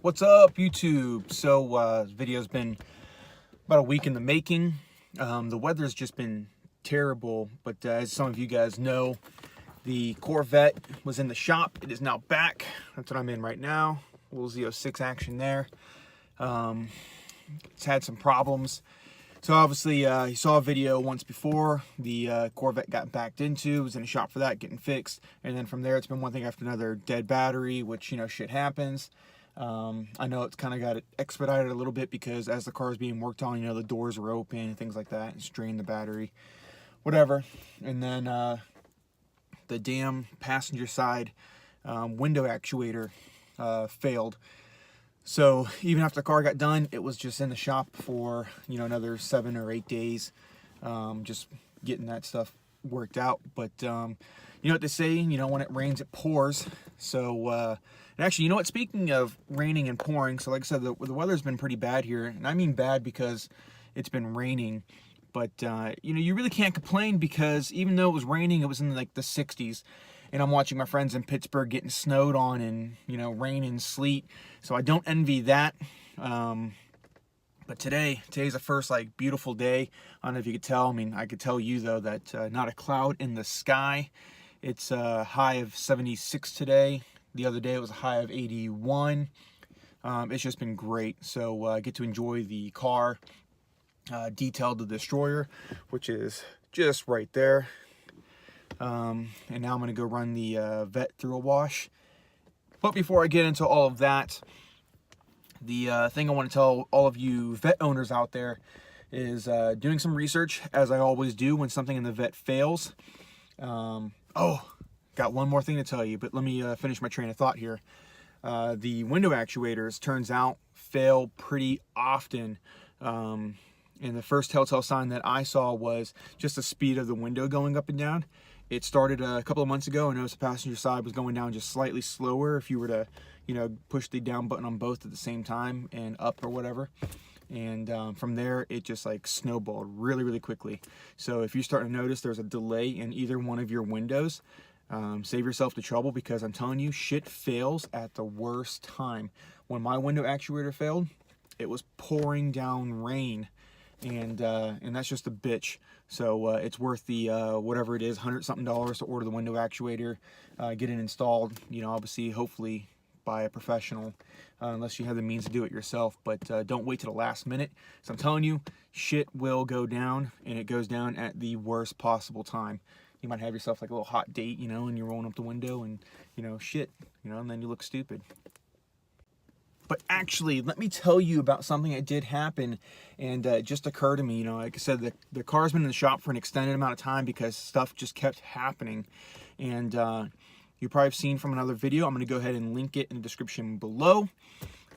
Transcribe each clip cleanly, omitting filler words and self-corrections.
What's up, YouTube? So this video's been about a week in the making. The weather's just been terrible, but as some of you guys know, the Corvette was in the shop. It is now back. That's what I'm in right now. A little Z06 action there. It's had some problems. So obviously, you saw a video once before. The Corvette got backed into, was in the shop for that, getting fixed. And then from there, it's been one thing after another. Dead battery, which, you know, shit happens. I know it's kind of got it expedited a little bit because as the car is being worked on, you know, the doors are open and things like that. It's drained the battery, whatever. And then the damn passenger side window actuator failed. So even after the car got done, it was just in the shop for, you know, another 7 or 8 days, just getting that stuff worked out. But you know what they say, you know, when it rains, it pours. So and actually, you know what, speaking of raining and pouring, so like I said, the weather's been pretty bad here. And I mean bad because it's been raining. But, you know, you really can't complain because even though it was raining, it was in like the 60s. And I'm watching my friends in Pittsburgh getting snowed on and, you know, rain and sleet. So I don't envy that. But today's the first, like, beautiful day. I don't know if you could tell. I mean, I could tell you, though, that not a cloud in the sky. It's a high of 76 today. The other day it was a high of 81. It's just been great. So I get to enjoy the car. Detailed the destroyer, which is just right there. And now I'm going to go run the vette through a wash. But before I get into all of that, the thing I want to tell all of you vette owners out there is doing some research, as I always do when something in the vette fails. Oh, got one more thing to tell you, but let me finish my train of thought here. The window actuators, turns out, fail pretty often. And the first telltale sign that I saw was just the speed of the window going up and down. It started a couple of months ago. I noticed the passenger side was going down just slightly slower if you were to, you know, push the down button on both at the same time and up or whatever. And from there, it just like snowballed really, really quickly. So if you start to notice there's a delay in either one of your windows, save yourself the trouble, because I'm telling you, shit fails at the worst time. When my window actuator failed, it was pouring down rain. And that's just a bitch. So it's worth the whatever it is, $100-something to order the window actuator, get it installed. You know, obviously, hopefully by a professional, unless you have the means to do it yourself. But don't wait to the last minute. So I'm telling you, shit will go down, and it goes down at the worst possible time. You might have yourself like a little hot date, you know, and you're rolling up the window, and you know, shit, you know, and then you look stupid. But actually, let me tell you about something that did happen, and it just occurred to me. You know, like I said, the car's been in the shop for an extended amount of time because stuff just kept happening. And you probably have seen from another video. I'm going to go ahead and link it in the description below.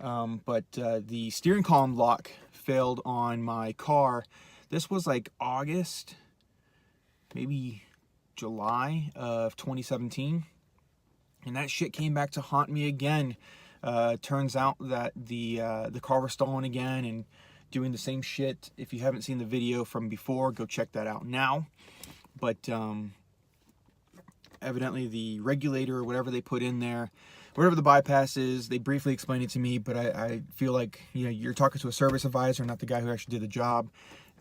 But the steering column lock failed on my car. This was like August, maybe July of 2017. And that shit came back to haunt me again. Turns out that the car was stalling again and doing the same shit. If you haven't seen the video from before, go check that out now. But evidently the regulator or whatever they put in there, whatever the bypass is, they briefly explained it to me, but I feel like, you know, you're talking to a service advisor, not the guy who actually did the job.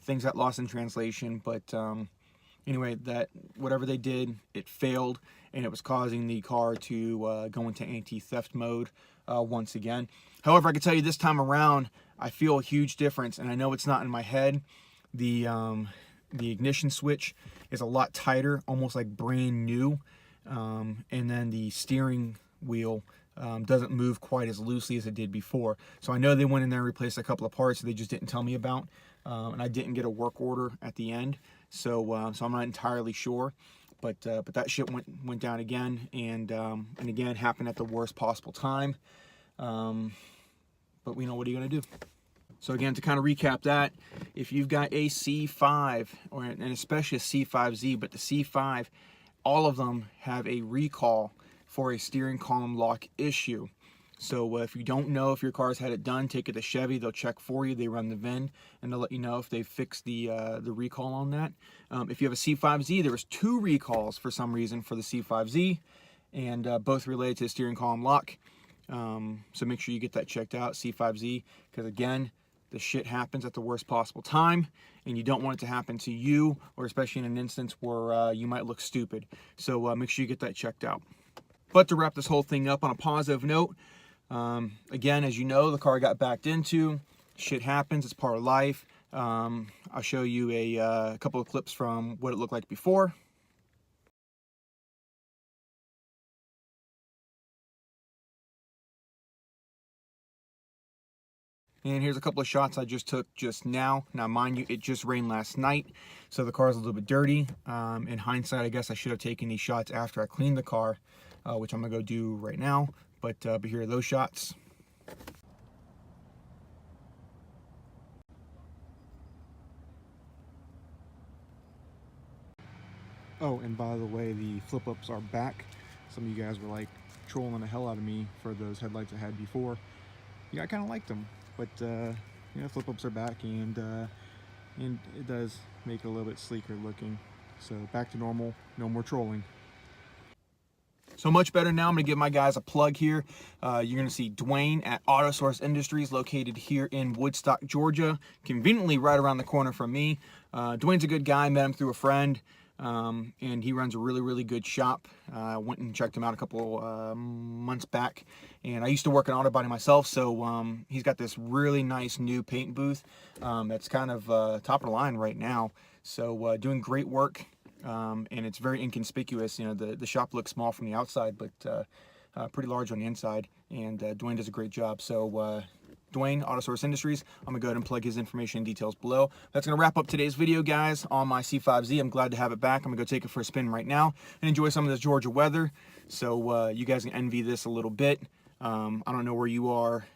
Things got lost in translation, but anyway, that whatever they did, it failed, and it was causing the car to go into anti-theft mode once again. However, I can tell you this time around, I feel a huge difference, and I know it's not in my head. The ignition switch is a lot tighter, almost like brand new, and then the steering wheel doesn't move quite as loosely as it did before. So I know they went in there and replaced a couple of parts that they just didn't tell me about, and I didn't get a work order at the end, so so I'm not entirely sure. But that shit went down again, and again happened at the worst possible time. But we know, what are you gonna do? So again, to kind of recap that, if you've got a C5, and especially a C5Z, but the C5, all of them have a recall for a steering column lock issue. So if you don't know if your car's had it done, take it to Chevy. They'll check for you. They run the VIN, and they'll let you know if they fixed the recall on that. If you have a C5Z, there was 2 recalls for some reason for the C5Z, and both related to the steering column lock. So make sure you get that checked out, C5Z, because again, the shit happens at the worst possible time, and you don't want it to happen to you, or especially in an instance where you might look stupid. So make sure you get that checked out. But to wrap this whole thing up on a positive note, again, as you know, the car got backed into. Shit happens, it's part of life. I'll show you a couple of clips from what it looked like before. And here's a couple of shots I just took just now. Now, mind you, it just rained last night, so the car's a little bit dirty. In hindsight, I guess I should have taken these shots after I cleaned the car, which I'm gonna go do right now. But here are those shots. Oh, and by the way, the flip-ups are back. Some of you guys were like trolling the hell out of me for those headlights I had before. Yeah, I kind of liked them, but you know, flip-ups are back, and it does make it a little bit sleeker looking. So back to normal, no more trolling. So much better now. I'm gonna give my guys a plug here. You're gonna see Dwayne at Auto Source Industries, located here in Woodstock, Georgia, conveniently right around the corner from me. Dwayne's a good guy, met him through a friend. And he runs a really good shop. I went and checked him out a couple months back, and I used to work in auto body myself, so he's got this really nice new paint booth that's kind of top of the line right now. So doing great work, and it's very inconspicuous. You know, the shop looks small from the outside, but pretty large on the inside, and Dwayne does a great job. So Dwayne, Auto Source Industries. I'm gonna go ahead and plug his information and details below. That's gonna wrap up today's video, guys, on my C5Z. I'm glad to have it back. I'm gonna go take it for a spin right now and enjoy some of this Georgia weather. So you guys can envy this a little bit. I don't know where you are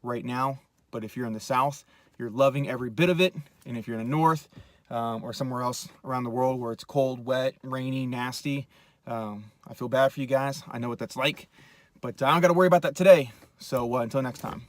right now, but if you're in the South, you're loving every bit of it. And if you're in the North or somewhere else around the world where it's cold, wet, rainy, nasty, I feel bad for you guys. I know what that's like, but I don't gotta worry about that today. So until next time.